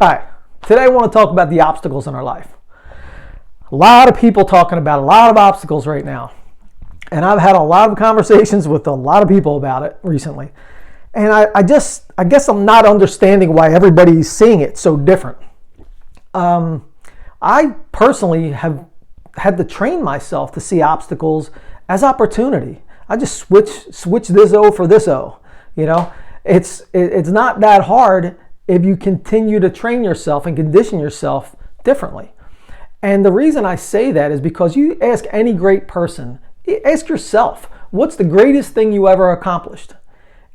Hi, today I want to talk about the obstacles in our life. A lot of people talking about a lot of obstacles right now. And I've had a lot of conversations with a lot of people about it recently. And I guess I'm not understanding why everybody's seeing it so different. I personally have had to train myself to see obstacles as opportunity. I just switch this O for this O. You know, it's not that hard if you continue to train yourself and condition yourself differently. And the reason I say that is because you ask any great person, ask yourself, what's the greatest thing you ever accomplished?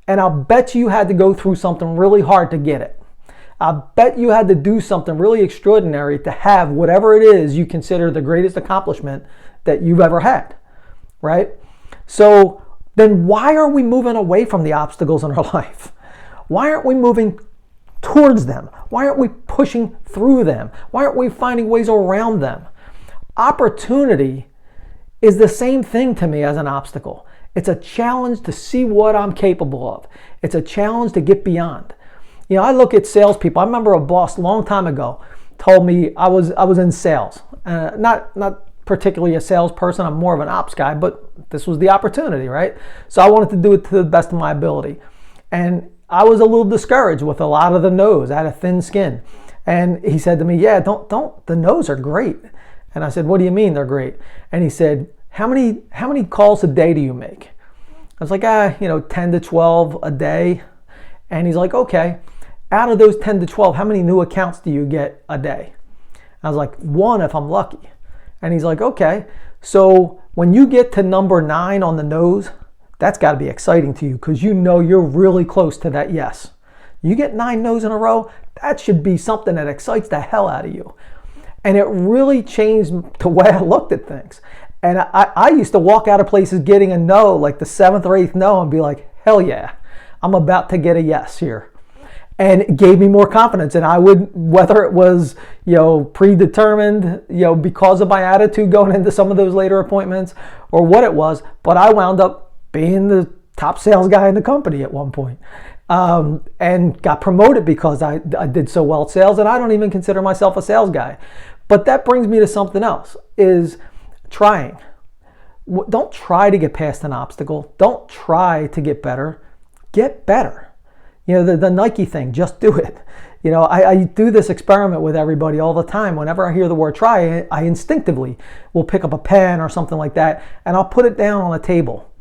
And I'll bet you had to go through something really hard to get it. I bet you had to do something really extraordinary to have whatever it is you consider the greatest accomplishment that you've ever had, right? So then why are we moving away from the obstacles in our life? Why aren't we moving towards them? Why aren't we pushing through them? Why aren't we finding ways around them? Opportunity is the same thing to me as an obstacle. It's a challenge to see what I'm capable of. It's a challenge to get beyond. You know, I look at salespeople. I remember a boss a long time ago told me I was in sales. Not particularly a salesperson. I'm more of an ops guy, but this was the opportunity, right? So I wanted to do it to the best of my ability. And I was a little discouraged with a lot of the no's. I had a thin skin. And he said to me, yeah, don't, the no's are great. And I said, what do you mean they're great? And he said, how many calls a day do you make? I was like, 10 to 12 a day. And he's like, okay, out of those 10 to 12, how many new accounts do you get a day? I was like, 1 if I'm lucky. And he's like, okay, so when you get to number 9 on the nose, that's got to be exciting to you because you know you're really close to that yes. You get 9 no's in a row, that should be something that excites the hell out of you. And it really changed the way I looked at things. And I used to walk out of places getting a no, like the 7th or 8th no, and be like, hell yeah, I'm about to get a yes here. And it gave me more confidence. And I would, whether it was, predetermined, because of my attitude going into some of those later appointments or what it was, but I wound up being the top sales guy in the company at one point, and got promoted because I did so well at sales, and I don't even consider myself a sales guy. But that brings me to something else, is trying. Don't try to get past an obstacle. Don't try to get better. Get better. The Nike thing, just do it. I do this experiment with everybody all the time. Whenever I hear the word try, I instinctively will pick up a pen or something like that, and I'll put it down on a table.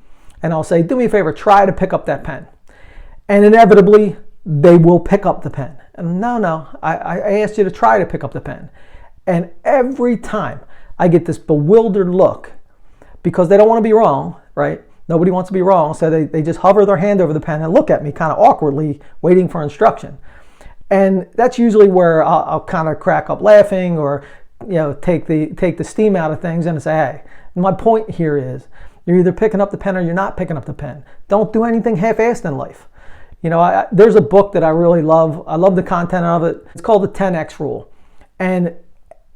And I'll say, do me a favor, try to pick up that pen. And inevitably, they will pick up the pen. And no, I asked you to try to pick up the pen. And every time I get this bewildered look, because they don't want to be wrong, right? Nobody wants to be wrong, so they just hover their hand over the pen and look at me kind of awkwardly, waiting for instruction. And that's usually where I'll kind of crack up laughing or take the steam out of things and say, hey, my point here is, you're either picking up the pen or you're not picking up the pen. Don't do anything half-assed in life. There's a book that I really love. I love the content of it. It's called the 10X Rule. And,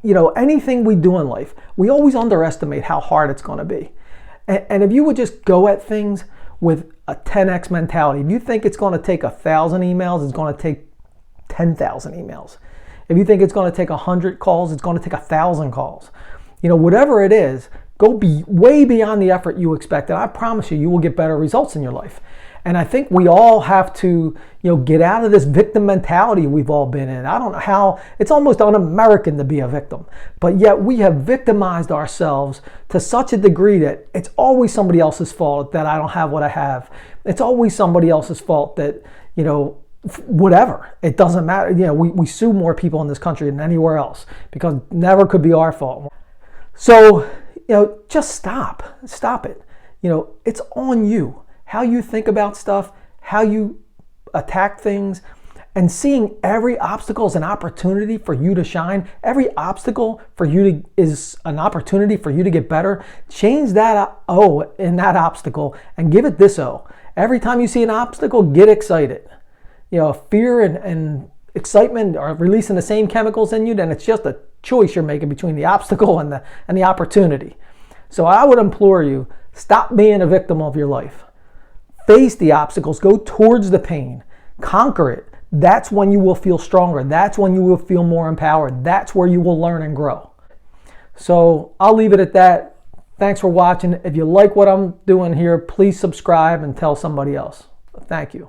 anything we do in life, we always underestimate how hard it's going to be. And if you would just go at things with a 10X mentality, if you think it's going to take 1,000 emails, it's going to take 10,000 emails. If you think it's going to take 100 calls, it's going to take 1,000 calls. Whatever it is, go way beyond the effort you expect, and I promise you will get better results in your life. And I think we all have to, get out of this victim mentality we've all been in. I don't know how, it's almost un-American to be a victim, but yet we have victimized ourselves to such a degree that it's always somebody else's fault that I don't have what I have. It's always somebody else's fault that, whatever. It doesn't matter. We sue more people in this country than anywhere else because it never could be our fault. So, just stop it. It's on you. How you think about stuff, how you attack things, and seeing every obstacle as an opportunity for you to shine. Every obstacle for you is an opportunity for you to get better. Change that O in that obstacle and give it this O. Every time you see an obstacle, get excited. Fear and excitement are releasing the same chemicals in you, then it's just a choice you're making between the obstacle and the opportunity. So I would implore you, stop being a victim of your life. Face the obstacles, go towards the pain, conquer it, That's when you will feel stronger. That's when you will feel more empowered. That's where you will learn and grow. So I'll leave it at that. Thanks for watching. If you like what I'm doing here, please subscribe and tell somebody else. Thank you.